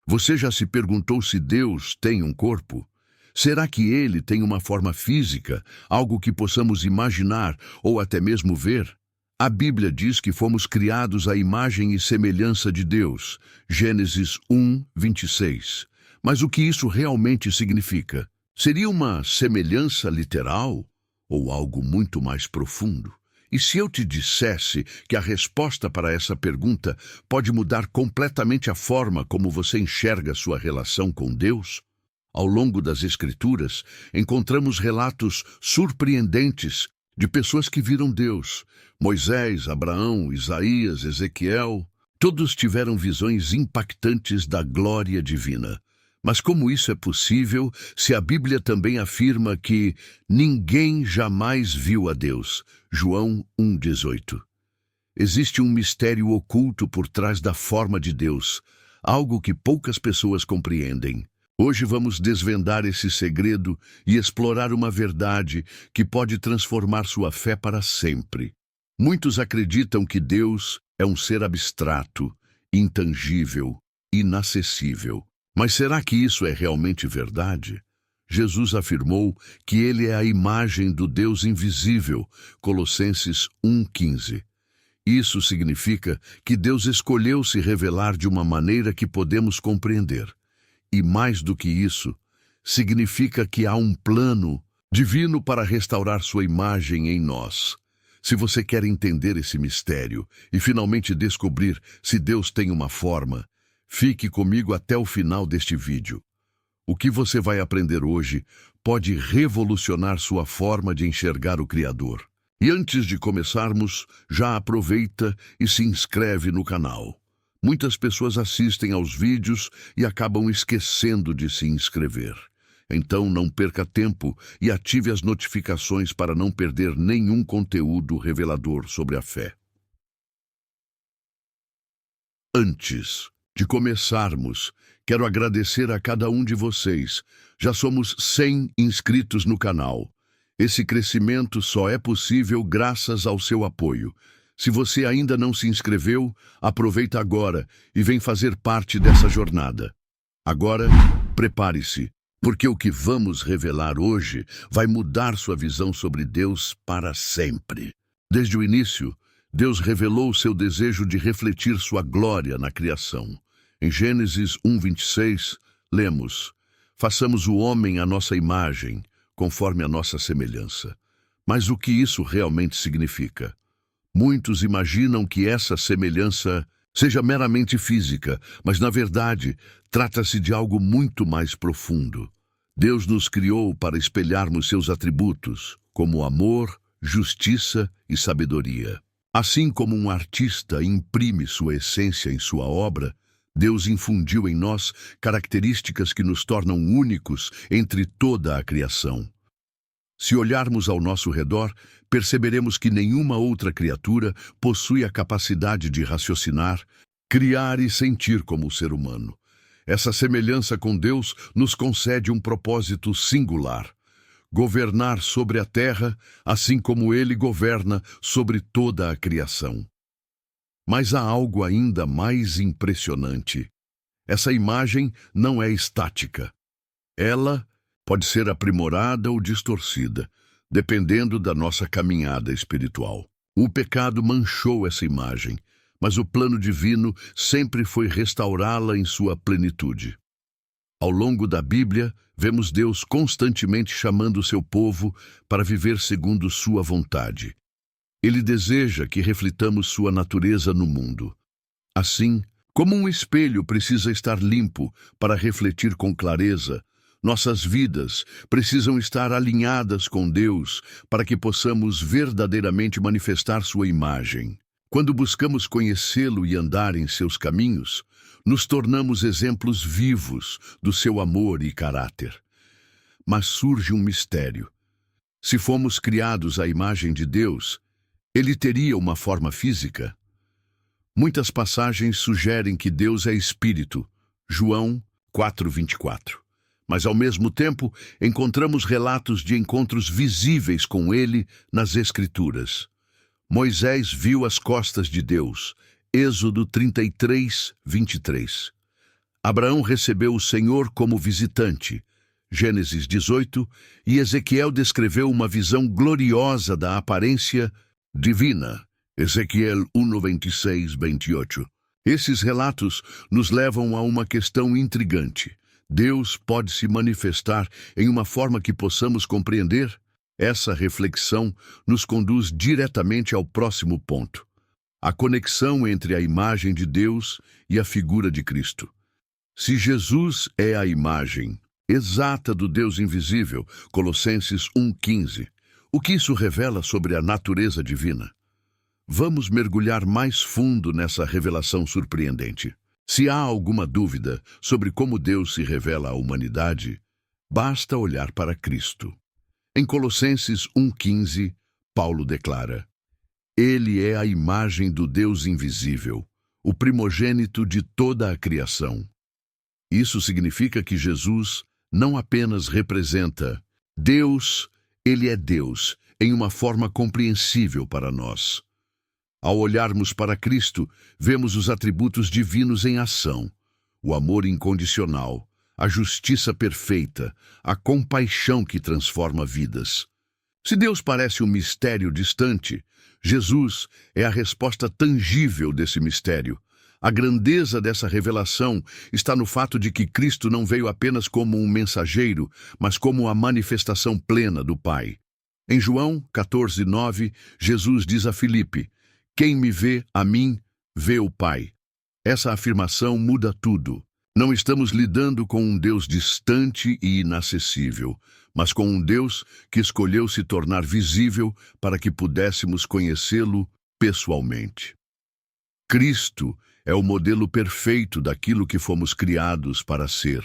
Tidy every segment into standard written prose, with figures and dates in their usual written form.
Você já se perguntou se Deus tem um corpo? Será que ele tem uma forma física, algo que possamos imaginar ou até mesmo ver? A Bíblia diz que fomos criados à imagem e semelhança de Deus. Gênesis 1, 26. Mas o que isso realmente significa? Seria uma semelhança literal ou algo muito mais profundo? E se eu te dissesse que a resposta para essa pergunta pode mudar completamente a forma como você enxerga sua relação com Deus? Ao longo das Escrituras, encontramos relatos surpreendentes de pessoas que viram Deus. Moisés, Abraão, Isaías, Ezequiel, todos tiveram visões impactantes da glória divina. Mas como isso é possível se a Bíblia também afirma que ninguém jamais viu a Deus? João 1,18. Existe um mistério oculto por trás da forma de Deus, algo que poucas pessoas compreendem. Hoje vamos desvendar esse segredo e explorar uma verdade que pode transformar sua fé para sempre. Muitos acreditam que Deus é um ser abstrato, intangível, inacessível. Mas será que isso é realmente verdade? Jesus afirmou que ele é a imagem do Deus invisível, Colossenses 1,15. Isso significa que Deus escolheu se revelar de uma maneira que podemos compreender. E mais do que isso, significa que há um plano divino para restaurar sua imagem em nós. Se você quer entender esse mistério e finalmente descobrir se Deus tem uma forma, fique comigo até o final deste vídeo. O que você vai aprender hoje pode revolucionar sua forma de enxergar o Criador. E antes de começarmos, já aproveita e se inscreve no canal. Muitas pessoas assistem aos vídeos e acabam esquecendo de se inscrever. Então não perca tempo e ative as notificações para não perder nenhum conteúdo revelador sobre a fé. Antes de começarmos, quero agradecer a cada um de vocês. Já somos 100 inscritos no canal. Esse crescimento só é possível graças ao seu apoio. Se você ainda não se inscreveu, aproveita agora e vem fazer parte dessa jornada. Agora, prepare-se, porque o que vamos revelar hoje vai mudar sua visão sobre Deus para sempre. Desde o início, Deus revelou seu desejo de refletir sua glória na criação. Em Gênesis 1:26, lemos: façamos o homem à nossa imagem, conforme a nossa semelhança. Mas o que isso realmente significa? Muitos imaginam que essa semelhança seja meramente física, mas na verdade trata-se de algo muito mais profundo. Deus nos criou para espelharmos seus atributos, como amor, justiça e sabedoria. Assim como um artista imprime sua essência em sua obra, Deus infundiu em nós características que nos tornam únicos entre toda a criação. Se olharmos ao nosso redor, perceberemos que nenhuma outra criatura possui a capacidade de raciocinar, criar e sentir como o ser humano. Essa semelhança com Deus nos concede um propósito singular: governar sobre a terra, assim como Ele governa sobre toda a criação. Mas há algo ainda mais impressionante. Essa imagem não é estática. Ela pode ser aprimorada ou distorcida, dependendo da nossa caminhada espiritual. O pecado manchou essa imagem, mas o plano divino sempre foi restaurá-la em sua plenitude. Ao longo da Bíblia, vemos Deus constantemente chamando o seu povo para viver segundo sua vontade. Ele deseja que reflitamos sua natureza no mundo. Assim, como um espelho precisa estar limpo para refletir com clareza, nossas vidas precisam estar alinhadas com Deus para que possamos verdadeiramente manifestar sua imagem. Quando buscamos conhecê-lo e andar em seus caminhos, nos tornamos exemplos vivos do seu amor e caráter. Mas surge um mistério. Se fomos criados à imagem de Deus, ele teria uma forma física? Muitas passagens sugerem que Deus é espírito, João 4:24. Mas, ao mesmo tempo, encontramos relatos de encontros visíveis com ele nas Escrituras. Moisés viu as costas de Deus, Êxodo 33:23. Abraão recebeu o Senhor como visitante, Gênesis 18, e Ezequiel descreveu uma visão gloriosa da aparência divina, Ezequiel 1, 26, 28. Esses relatos nos levam a uma questão intrigante. Deus pode se manifestar em uma forma que possamos compreender? Essa reflexão nos conduz diretamente ao próximo ponto: a conexão entre a imagem de Deus e a figura de Cristo. Se Jesus é a imagem exata do Deus invisível, Colossenses 1,15, o que isso revela sobre a natureza divina? Vamos mergulhar mais fundo nessa revelação surpreendente. Se há alguma dúvida sobre como Deus se revela à humanidade, basta olhar para Cristo. Em Colossenses 1,15, Paulo declara: Ele é a imagem do Deus invisível, o primogênito de toda a criação. Isso significa que Jesus não apenas representa Deus, ele é Deus, em uma forma compreensível para nós. Ao olharmos para Cristo, vemos os atributos divinos em ação: o amor incondicional, a justiça perfeita, a compaixão que transforma vidas. Se Deus parece um mistério distante, Jesus é a resposta tangível desse mistério. A grandeza dessa revelação está no fato de que Cristo não veio apenas como um mensageiro, mas como a manifestação plena do Pai. Em João 14:9, Jesus diz a Filipe: Quem me vê a mim, vê o Pai. Essa afirmação muda tudo. Não estamos lidando com um Deus distante e inacessível, mas com um Deus que escolheu se tornar visível para que pudéssemos conhecê-lo pessoalmente. Cristo é o modelo perfeito daquilo que fomos criados para ser.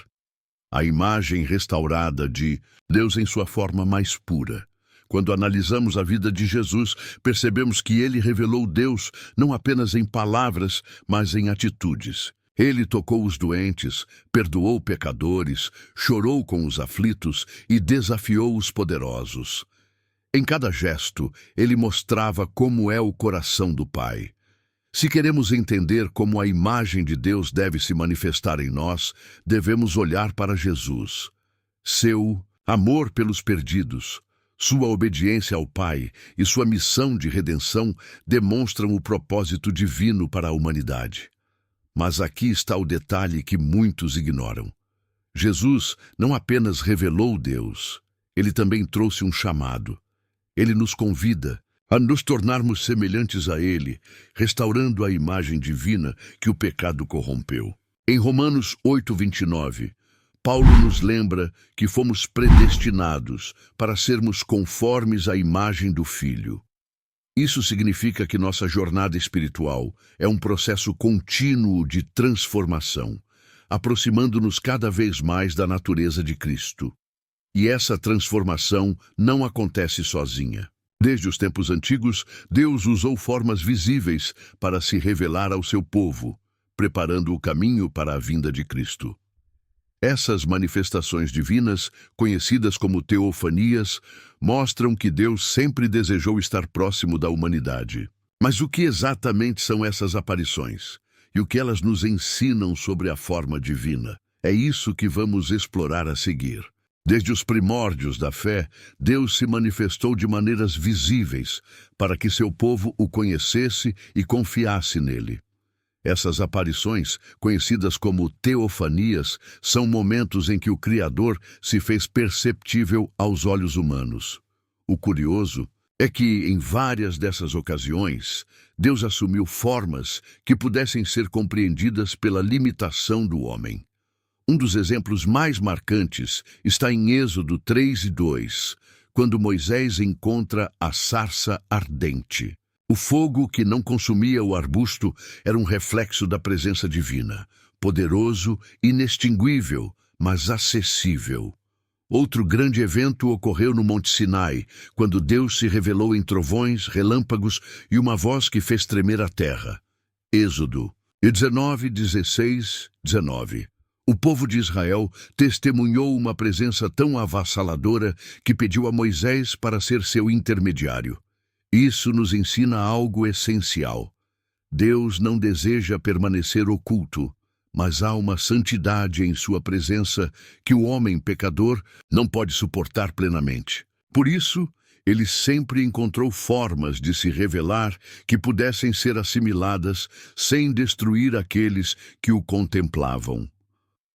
A imagem restaurada de Deus em sua forma mais pura. Quando analisamos a vida de Jesus, percebemos que ele revelou Deus não apenas em palavras, mas em atitudes. Ele tocou os doentes, perdoou pecadores, chorou com os aflitos e desafiou os poderosos. Em cada gesto, ele mostrava como é o coração do Pai. Se queremos entender como a imagem de Deus deve se manifestar em nós, devemos olhar para Jesus. Seu amor pelos perdidos, sua obediência ao Pai e sua missão de redenção demonstram o propósito divino para a humanidade. Mas aqui está o detalhe que muitos ignoram. Jesus não apenas revelou Deus, ele também trouxe um chamado. Ele nos convida a nos tornarmos semelhantes a ele, restaurando a imagem divina que o pecado corrompeu. Em Romanos 8:29, Paulo nos lembra que fomos predestinados para sermos conformes à imagem do Filho. Isso significa que nossa jornada espiritual é um processo contínuo de transformação, aproximando-nos cada vez mais da natureza de Cristo. E essa transformação não acontece sozinha. Desde os tempos antigos, Deus usou formas visíveis para se revelar ao seu povo, preparando o caminho para a vinda de Cristo. Essas manifestações divinas, conhecidas como teofanias, mostram que Deus sempre desejou estar próximo da humanidade. Mas o que exatamente são essas aparições? E o que elas nos ensinam sobre a forma divina? É isso que vamos explorar a seguir. Desde os primórdios da fé, Deus se manifestou de maneiras visíveis para que seu povo o conhecesse e confiasse nele. Essas aparições, conhecidas como teofanias, são momentos em que o Criador se fez perceptível aos olhos humanos. O curioso é que, em várias dessas ocasiões, Deus assumiu formas que pudessem ser compreendidas pela limitação do homem. Um dos exemplos mais marcantes está em Êxodo 3:2, quando Moisés encontra a sarça ardente. O fogo que não consumia o arbusto era um reflexo da presença divina, poderoso, inextinguível, mas acessível. Outro grande evento ocorreu no Monte Sinai, quando Deus se revelou em trovões, relâmpagos e uma voz que fez tremer a terra. Êxodo 19:16-19. O povo de Israel testemunhou uma presença tão avassaladora que pediu a Moisés para ser seu intermediário. Isso nos ensina algo essencial. Deus não deseja permanecer oculto, mas há uma santidade em sua presença que o homem pecador não pode suportar plenamente. Por isso, ele sempre encontrou formas de se revelar que pudessem ser assimiladas sem destruir aqueles que o contemplavam.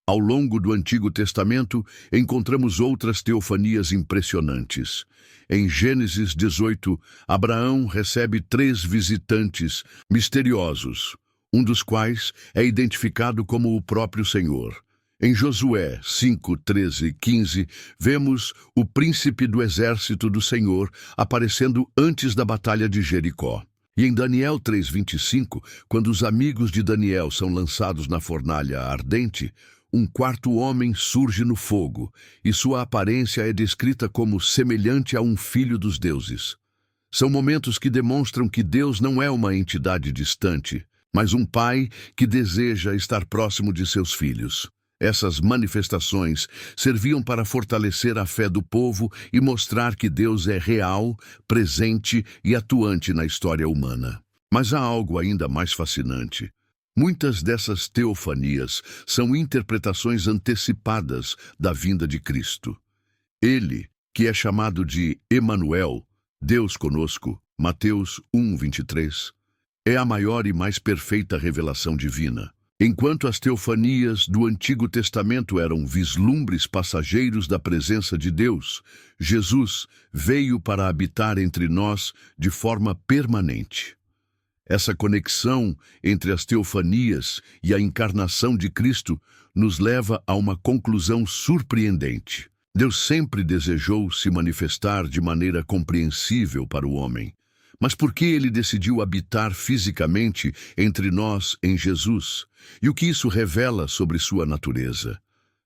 Ao longo do Antigo Testamento, encontramos outras teofanias impressionantes. Em Gênesis 18, Abraão recebe 3 visitantes misteriosos, um dos quais é identificado como o próprio Senhor. Em Josué 5, 13 e 15, vemos o príncipe do exército do Senhor aparecendo antes da batalha de Jericó. E em Daniel 3:25, quando os amigos de Daniel são lançados na fornalha ardente, um quarto homem surge no fogo, e sua aparência é descrita como semelhante a um filho dos deuses. São momentos que demonstram que Deus não é uma entidade distante, mas um pai que deseja estar próximo de seus filhos. Essas manifestações serviam para fortalecer a fé do povo e mostrar que Deus é real, presente e atuante na história humana. Mas há algo ainda mais fascinante. Muitas dessas teofanias são interpretações antecipadas da vinda de Cristo. Ele, que é chamado de Emanuel, Deus conosco, Mateus 1:23, é a maior e mais perfeita revelação divina. Enquanto as teofanias do Antigo Testamento eram vislumbres passageiros da presença de Deus, Jesus veio para habitar entre nós de forma permanente. Essa conexão entre as teofanias e a encarnação de Cristo nos leva a uma conclusão surpreendente. Deus sempre desejou se manifestar de maneira compreensível para o homem. Mas por que ele decidiu habitar fisicamente entre nós em Jesus? E o que isso revela sobre sua natureza?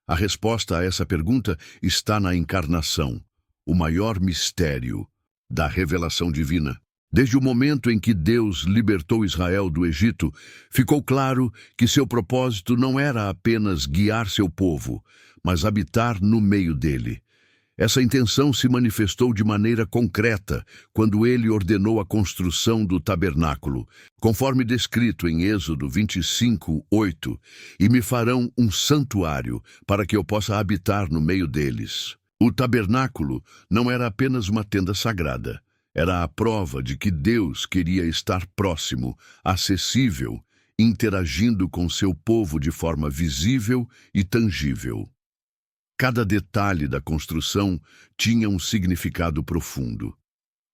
A resposta a essa pergunta está na encarnação, o maior mistério da revelação divina. Desde o momento em que Deus libertou Israel do Egito, ficou claro que seu propósito não era apenas guiar seu povo, mas habitar no meio dele. Essa intenção se manifestou de maneira concreta quando ele ordenou a construção do tabernáculo, conforme descrito em Êxodo 25:8, e me farão um santuário para que eu possa habitar no meio deles. O tabernáculo não era apenas uma tenda sagrada. Era a prova de que Deus queria estar próximo, acessível, interagindo com seu povo de forma visível e tangível. Cada detalhe da construção tinha um significado profundo.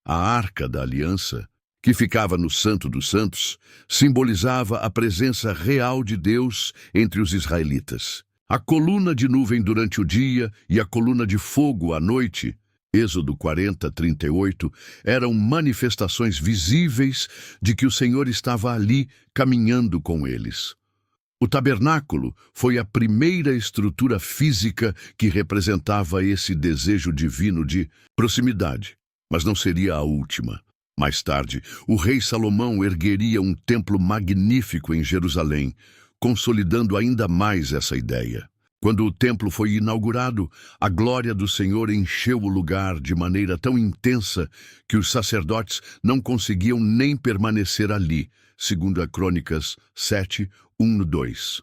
A Arca da Aliança, que ficava no Santo dos Santos, simbolizava a presença real de Deus entre os israelitas. A coluna de nuvem durante o dia e a coluna de fogo à noite, Êxodo 40:38, eram manifestações visíveis de que o Senhor estava ali caminhando com eles. O tabernáculo foi a primeira estrutura física que representava esse desejo divino de proximidade, mas não seria a última. Mais tarde, o rei Salomão ergueria um templo magnífico em Jerusalém, consolidando ainda mais essa ideia. Quando o templo foi inaugurado, a glória do Senhor encheu o lugar de maneira tão intensa que os sacerdotes não conseguiam nem permanecer ali, segundo a Crônicas 7:1-2.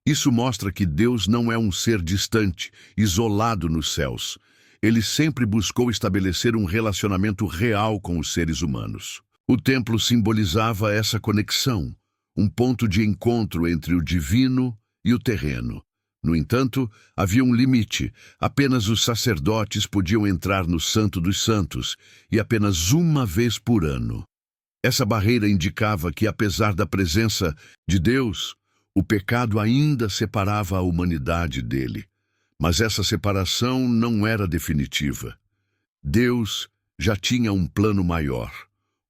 Isso mostra que Deus não é um ser distante, isolado nos céus. Ele sempre buscou estabelecer um relacionamento real com os seres humanos. O templo simbolizava essa conexão, um ponto de encontro entre o divino e o terreno. No entanto, havia um limite. Apenas os sacerdotes podiam entrar no Santo dos Santos, e apenas uma vez por ano. Essa barreira indicava que, apesar da presença de Deus, o pecado ainda separava a humanidade dele. Mas essa separação não era definitiva. Deus já tinha um plano maior,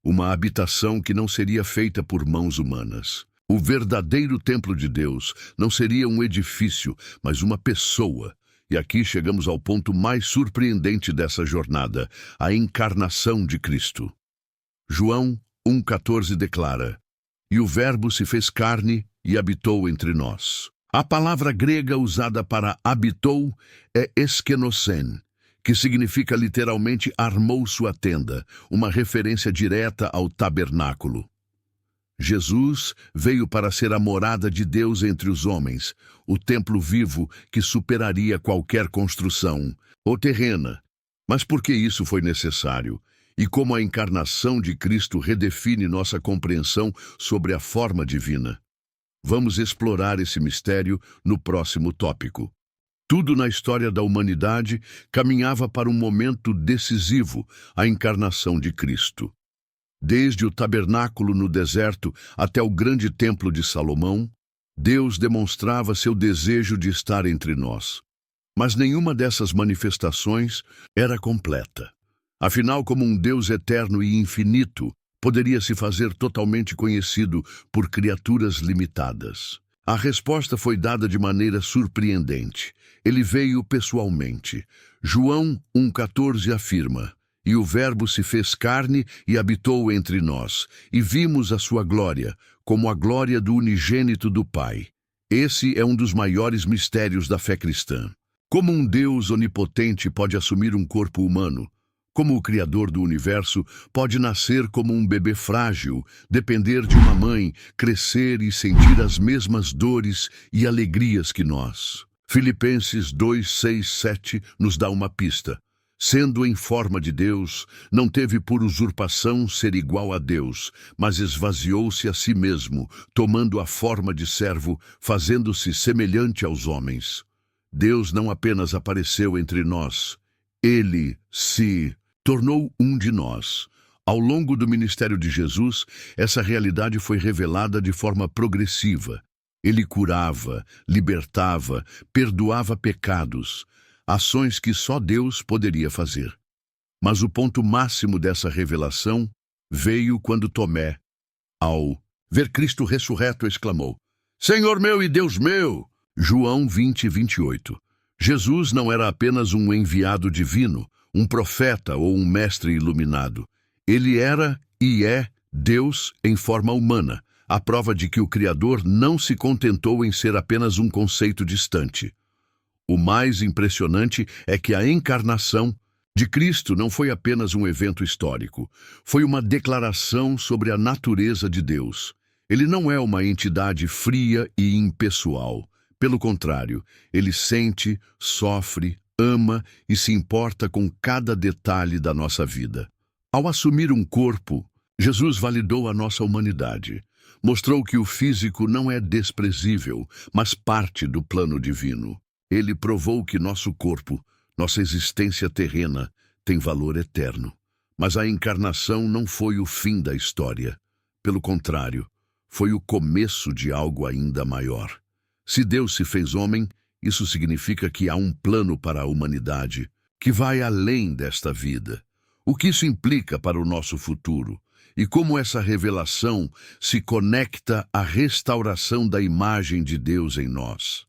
uma habitação que não seria feita por mãos humanas. O verdadeiro templo de Deus não seria um edifício, mas uma pessoa. E aqui chegamos ao ponto mais surpreendente dessa jornada, a encarnação de Cristo. João 1,14 declara: "E o Verbo se fez carne e habitou entre nós." A palavra grega usada para habitou é eskenosen, que significa literalmente armou sua tenda, uma referência direta ao tabernáculo. Jesus veio para ser a morada de Deus entre os homens, o templo vivo que superaria qualquer construção, ou terrena. Mas por que isso foi necessário? E como a encarnação de Cristo redefine nossa compreensão sobre a forma divina? Vamos explorar esse mistério no próximo tópico. Tudo na história da humanidade caminhava para um momento decisivo, a encarnação de Cristo. Desde o tabernáculo no deserto até o grande templo de Salomão, Deus demonstrava seu desejo de estar entre nós. Mas nenhuma dessas manifestações era completa. Afinal, como um Deus eterno e infinito poderia se fazer totalmente conhecido por criaturas limitadas? A resposta foi dada de maneira surpreendente. Ele veio pessoalmente. João 1,14 afirma: "E o Verbo se fez carne e habitou entre nós, e vimos a sua glória, como a glória do unigênito do Pai." Esse é um dos maiores mistérios da fé cristã. Como um Deus onipotente pode assumir um corpo humano? Como o Criador do universo pode nascer como um bebê frágil, depender de uma mãe, crescer e sentir as mesmas dores e alegrias que nós? Filipenses 2, 6, 7 nos dá uma pista. Sendo em forma de Deus, não teve por usurpação ser igual a Deus, mas esvaziou-se a si mesmo, tomando a forma de servo, fazendo-se semelhante aos homens. Deus não apenas apareceu entre nós, ele se tornou um de nós. Ao longo do ministério de Jesus, essa realidade foi revelada de forma progressiva. Ele curava, libertava, perdoava pecados, ações que só Deus poderia fazer. Mas o ponto máximo dessa revelação veio quando Tomé, ao ver Cristo ressurreto, exclamou: "Senhor meu e Deus meu!" João 20, 28. Jesus não era apenas um enviado divino, um profeta ou um mestre iluminado. Ele era e é Deus em forma humana, a prova de que o Criador não se contentou em ser apenas um conceito distante. O mais impressionante é que a encarnação de Cristo não foi apenas um evento histórico, foi uma declaração sobre a natureza de Deus. Ele não é uma entidade fria e impessoal. Pelo contrário, ele sente, sofre, ama e se importa com cada detalhe da nossa vida. Ao assumir um corpo, Jesus validou a nossa humanidade. Mostrou que o físico não é desprezível, mas parte do plano divino. Ele provou que nosso corpo, nossa existência terrena, tem valor eterno. Mas a encarnação não foi o fim da história. Pelo contrário, foi o começo de algo ainda maior. Se Deus se fez homem, isso significa que há um plano para a humanidade, que vai além desta vida. O que isso implica para o nosso futuro? E como essa revelação se conecta à restauração da imagem de Deus em nós?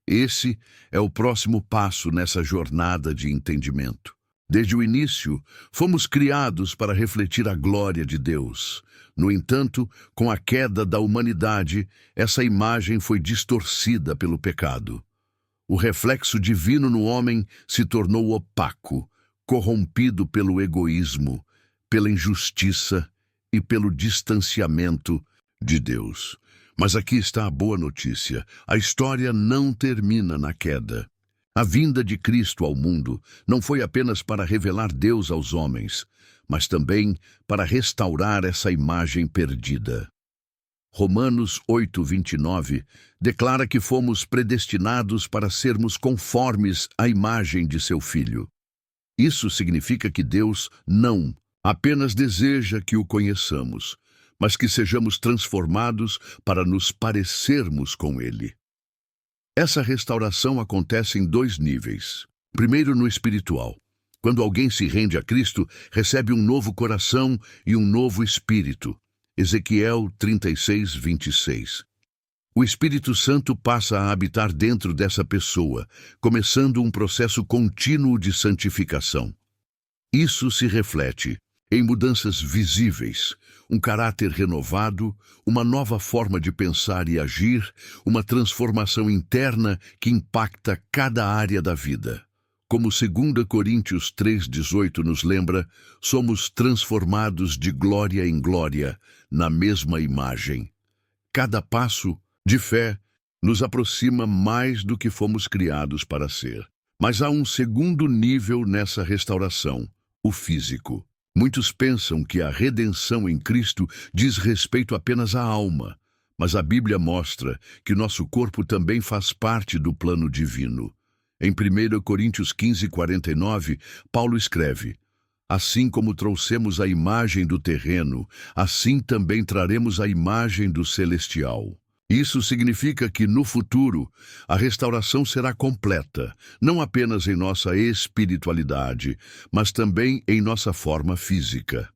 Esse é o próximo passo nessa jornada de entendimento. Desde o início, fomos criados para refletir a glória de Deus. No entanto, com a queda da humanidade, essa imagem foi distorcida pelo pecado. O reflexo divino no homem se tornou opaco, corrompido pelo egoísmo, pela injustiça e pelo distanciamento de Deus. Mas aqui está a boa notícia: a história não termina na queda. A vinda de Cristo ao mundo não foi apenas para revelar Deus aos homens, mas também para restaurar essa imagem perdida. Romanos 8, 29 declara que fomos predestinados para sermos conformes à imagem de seu Filho. Isso significa que Deus não apenas deseja que o conheçamos, mas que sejamos transformados para nos parecermos com Ele. Essa restauração acontece em dois níveis. Primeiro, no espiritual. Quando alguém se rende a Cristo, recebe um novo coração e um novo espírito. Ezequiel 36, 26. O Espírito Santo passa a habitar dentro dessa pessoa, começando um processo contínuo de santificação. Isso se reflete em mudanças visíveis, um caráter renovado, uma nova forma de pensar e agir, uma transformação interna que impacta cada área da vida. Como 2 Coríntios 3,18 nos lembra, somos transformados de glória em glória, na mesma imagem. Cada passo de fé nos aproxima mais do que fomos criados para ser. Mas há um segundo nível nessa restauração, o físico. Muitos pensam que a redenção em Cristo diz respeito apenas à alma, mas a Bíblia mostra que nosso corpo também faz parte do plano divino. Em 1 Coríntios 15:49, Paulo escreve: assim como trouxemos a imagem do terreno, assim também traremos a imagem do celestial. Isso significa que, no futuro, a restauração será completa, não apenas em nossa espiritualidade, mas também em nossa forma física.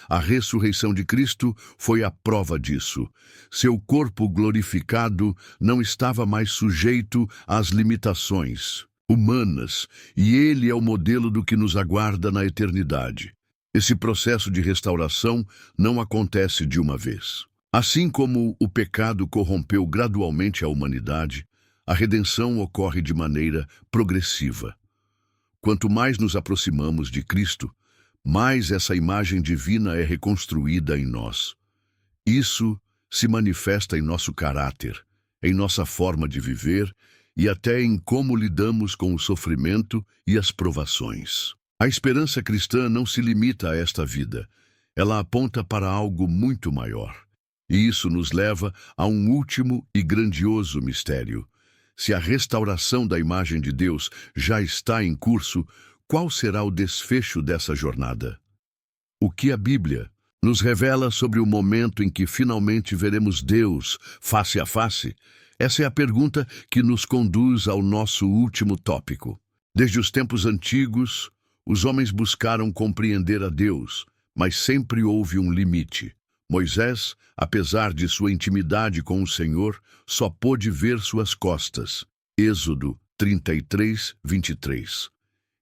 A ressurreição de Cristo foi a prova disso. Seu corpo glorificado não estava mais sujeito às limitações humanas, e ele é o modelo do que nos aguarda na eternidade. Esse processo de restauração não acontece de uma vez. Assim como o pecado corrompeu gradualmente a humanidade, a redenção ocorre de maneira progressiva. Quanto mais nos aproximamos de Cristo, mais essa imagem divina é reconstruída em nós. Isso se manifesta em nosso caráter, em nossa forma de viver e até em como lidamos com o sofrimento e as provações. A esperança cristã não se limita a esta vida. Ela aponta para algo muito maior. E isso nos leva a um último e grandioso mistério. Se a restauração da imagem de Deus já está em curso, qual será o desfecho dessa jornada? O que a Bíblia nos revela sobre o momento em que finalmente veremos Deus face a face? Essa é a pergunta que nos conduz ao nosso último tópico. Desde os tempos antigos, os homens buscaram compreender a Deus, mas sempre houve um limite. Moisés, apesar de sua intimidade com o Senhor, só pôde ver suas costas. Êxodo 33:23.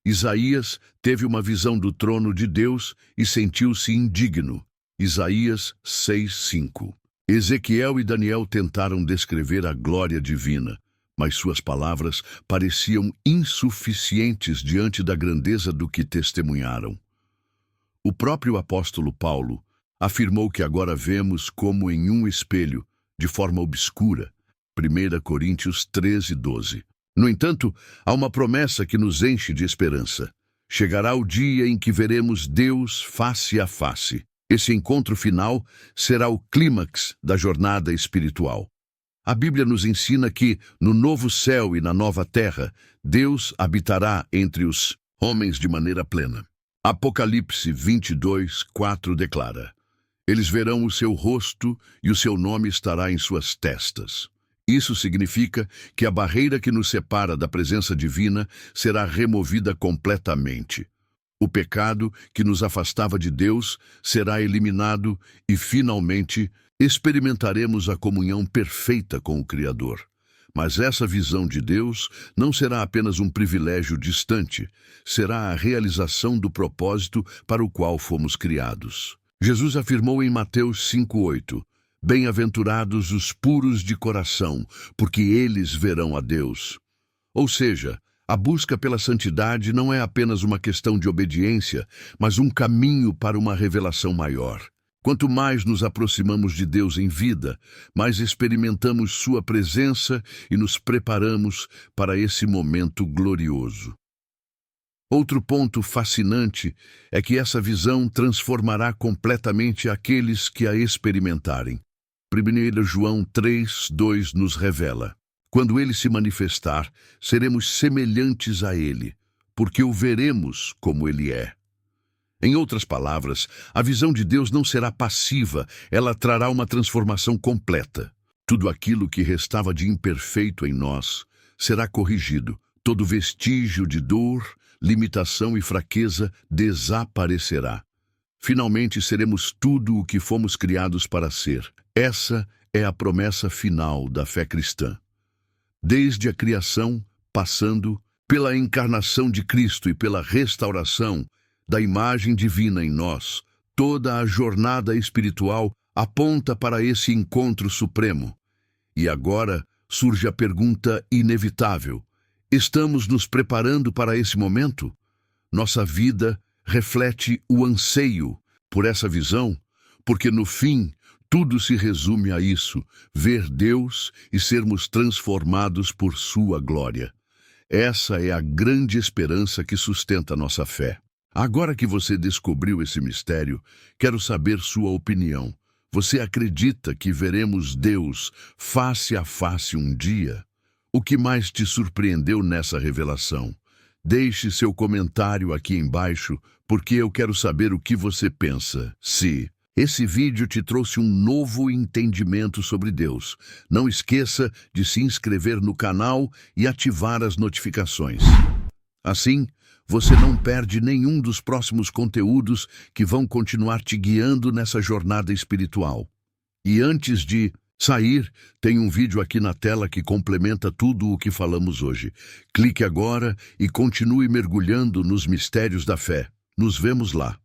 Isaías teve uma visão do trono de Deus e sentiu-se indigno. Isaías 6:5. Ezequiel e Daniel tentaram descrever a glória divina, mas suas palavras pareciam insuficientes diante da grandeza do que testemunharam. O próprio apóstolo Paulo afirmou que agora vemos como em um espelho, de forma obscura. 1 Coríntios 13:12. No entanto, há uma promessa que nos enche de esperança. Chegará o dia em que veremos Deus face a face. Esse encontro final será o clímax da jornada espiritual. A Bíblia nos ensina que, no novo céu e na nova terra, Deus habitará entre os homens de maneira plena. Apocalipse 22:4 declara: eles verão o seu rosto e o seu nome estará em suas testas. Isso significa que a barreira que nos separa da presença divina será removida completamente. O pecado que nos afastava de Deus será eliminado e, finalmente, experimentaremos a comunhão perfeita com o Criador. Mas essa visão de Deus não será apenas um privilégio distante, será a realização do propósito para o qual fomos criados. Jesus afirmou em Mateus 5:8, bem-aventurados os puros de coração, porque eles verão a Deus. Ou seja, a busca pela santidade não é apenas uma questão de obediência, mas um caminho para uma revelação maior. Quanto mais nos aproximamos de Deus em vida, mais experimentamos sua presença e nos preparamos para esse momento glorioso. Outro ponto fascinante é que essa visão transformará completamente aqueles que a experimentarem. 1 João 3:2 nos revela: quando ele se manifestar, seremos semelhantes a ele, porque o veremos como ele é. Em outras palavras, a visão de Deus não será passiva, ela trará uma transformação completa. Tudo aquilo que restava de imperfeito em nós será corrigido. Todo vestígio de dor, limitação e fraqueza desaparecerá. Finalmente seremos tudo o que fomos criados para ser. Essa é a promessa final da fé cristã. Desde a criação, passando pela encarnação de Cristo e pela restauração da imagem divina em nós, toda a jornada espiritual aponta para esse encontro supremo. E agora surge a pergunta inevitável: Estamos nos preparando para esse momento? Nossa vida reflete o anseio por essa visão, porque no fim, tudo se resume a isso: ver Deus e sermos transformados por sua glória. Essa é a grande esperança que sustenta nossa fé. Agora que você descobriu esse mistério, quero saber sua opinião. Você acredita que veremos Deus face a face um dia? O que mais te surpreendeu nessa revelação? Deixe seu comentário aqui embaixo, porque eu quero saber o que você pensa. Se esse vídeo te trouxe um novo entendimento sobre Deus, não esqueça de se inscrever no canal e ativar as notificações. Assim, você não perde nenhum dos próximos conteúdos que vão continuar te guiando nessa jornada espiritual. E antes de sair, tem um vídeo aqui na tela que complementa tudo o que falamos hoje. Clique agora e continue mergulhando nos mistérios da fé. Nos vemos lá.